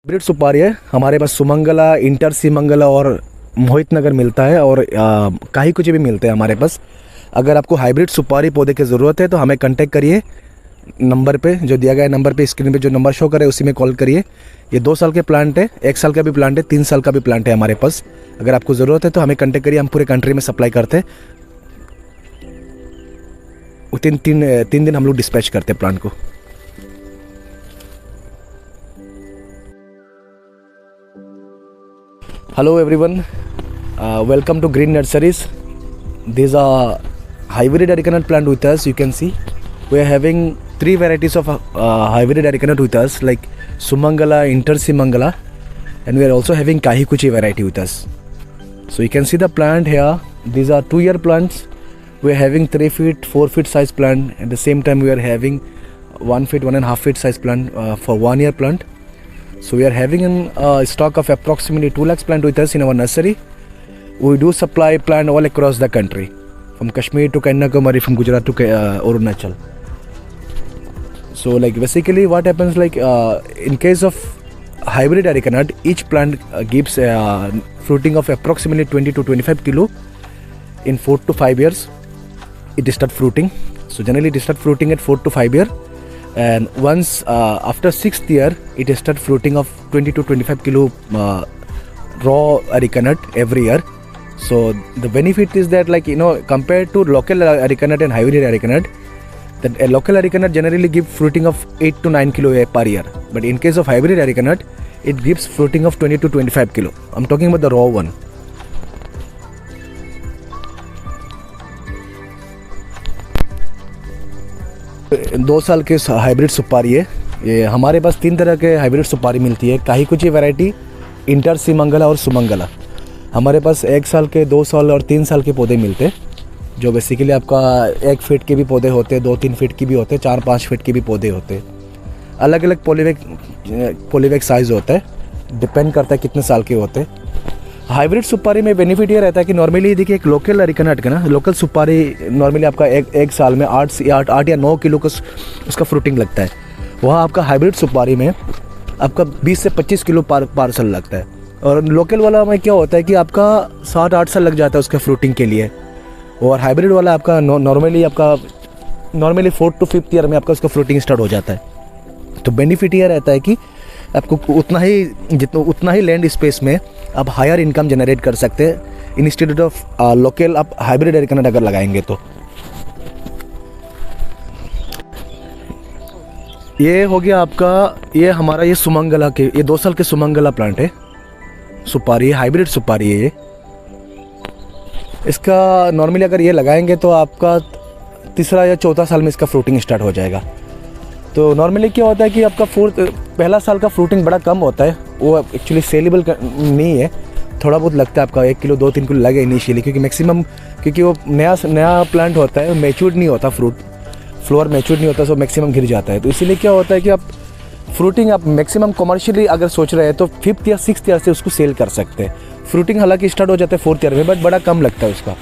Hybrid सुपारी है हमारे पास। सुमंगला, इंटर सीमंगला और मोहित नगर मिलता है और काही कुछ भी मिलते हैं हमारे पास। अगर आपको हाइब्रिड सुपारी पौधे की ज़रूरत है तो हमें कांटेक्ट करिए नंबर पे जो दिया गया है। नंबर पे स्क्रीन पे जो नंबर शो करे उसी में कॉल करिए। ये 2 साल के प्लांट है, 1 साल का भी प्लांट है, 3 साल का भी प्लांट है हमारे पास। अगर आपको ज़रूरत है तो हमें कांटेक्ट करिए, हम पूरे कंट्री में सप्लाई करते हैं। तीन दिन हम लोग डिस्पैच करते हैं प्लांट को। Hello everyone, welcome to Green Nurseries. These are hybrid arecanut plant with us. You can see we are having 3 varieties of hybrid arecanut with us, like Sumangala, Inter Simangala, and we are also having Kahikuchi variety with us. So you can see the plant here. These are 2-year plants. We are having 3 feet, 4 feet size plant. At the same time, we are having 1 feet, 1.5 feet size plant for 1-year plant. So we are having a stock of approximately 2 lakhs plant with us in our nursery. We do supply plant all across the country, from Kashmir to Kanyakumari, from Gujarat to Arunachal. So like basically what happens, like in case of hybrid arecanut, each plant gives fruiting of approximately 20 to 25 kilo in 4 to 5 years. It start fruiting. So generally it start fruiting at 4 to 5 years. And once after 6th year it start fruiting of 20 to 25 kilo raw arecanut every year. So the benefit is that, like, you know, compared to local arecanut and hybrid arecanut, that a local arecanut generally give fruiting of 8 to 9 kilo per year, but in case of hybrid arecanut it gives fruiting of 20 to 25 kilo. I'm talking about the raw one. दो साल के hybrid सुपारी है ये। हमारे पास 3 तरह के hybrid सुपारी मिलती है, काहीकुची वैरायटी, इंटर सीमंगला और सुमंगला। हमारे पास 1 साल के, 2 साल और 3 साल के पौधे मिलते हैं, जो बेसिकली आपका 1 फीट के भी पौधे होते हैं, 2-3 फीट की भी होते हैं, 4-5 फीट के भी पौधे होते हैं। अलग अलग पॉलीबैग साइज़ होता है, डिपेंड करता है कितने साल के होते हैं। हाइब्रिड सुपारी में बेनिफिट ये रहता है कि नॉर्मली देखिए एक लोकल अरेकानट का ना, लोकल सुपारी नॉर्मली आपका एक साल में 8 या 9 किलो का उसका फ्रूटिंग लगता है। वहाँ आपका हाइब्रिड सुपारी में आपका 20 से 25 किलो पार्सल लगता है। और लोकल वाला में क्या होता है कि आपका 7-8 साल लग जाता है उसके फ्रूटिंग के लिए। और हाइब्रिड वाला आपका नॉर्मली 4 to 5th ईयर में आपका उसका फ्रूटिंग स्टार्ट हो जाता है। तो बेनिफिट ये रहता है कि आपको उतना ही लैंड स्पेस में आप हायर इनकम जनरेट कर सकते हैं इंस्टेड ऑफ लोकल आप हाइब्रिड अरेकानट अगर लगाएंगे तो। ये हो गया आपका, ये हमारा ये सुमंगला के, ये 2 साल के सुमंगला प्लांट है, सुपारी है, हाइब्रिड सुपारी है ये। इसका नॉर्मली अगर ये लगाएंगे तो आपका 3रा या 4था साल में इसका फ्रूटिंग स्टार्ट हो जाएगा। तो नॉर्मली क्या होता है कि आपका पहला साल का फ्रूटिंग बड़ा कम होता है, वो एक्चुअली सेलेबल नहीं है। थोड़ा बहुत लगता है आपका 1 किलो 2-3 किलो लगे इनिशियली, क्योंकि वो नया प्लांट होता है, मैच्योर्ड नहीं होता, फ्लोर मैच्योर्ड नहीं होता, सो मैक्सिमम गिर जाता है। तो इसीलिए क्या होता है कि आप फ्रूटिंग आप मैक्सिमम कमर्शियली अगर सोच रहे हैं तो 5th या 6th ईयर से उसको सेल कर सकते हैं। फ्रूटिंग हालांकि स्टार्ट हो जाता है 4th ईयर में, बट बड़ा कम लगता है उसका।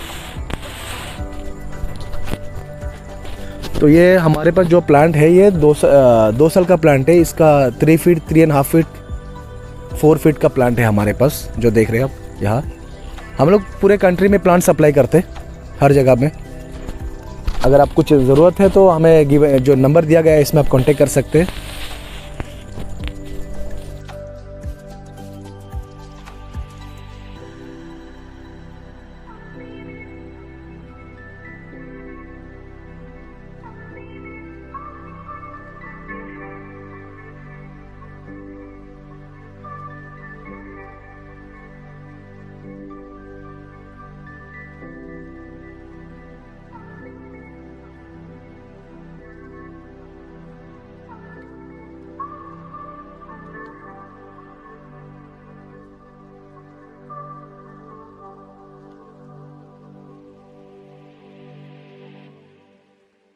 तो ये हमारे पास जो प्लांट है ये 2 साल का प्लांट है। इसका 3 फीट, 3.5 फीट, 4 फीट का प्लांट है हमारे पास, जो देख रहे हैं आप यहाँ। हम लोग पूरे कंट्री में प्लांट सप्लाई करते हैं, हर जगह में। अगर आप कुछ ज़रूरत है तो हमें जो नंबर दिया गया है इसमें आप कांटेक्ट कर सकते हैं।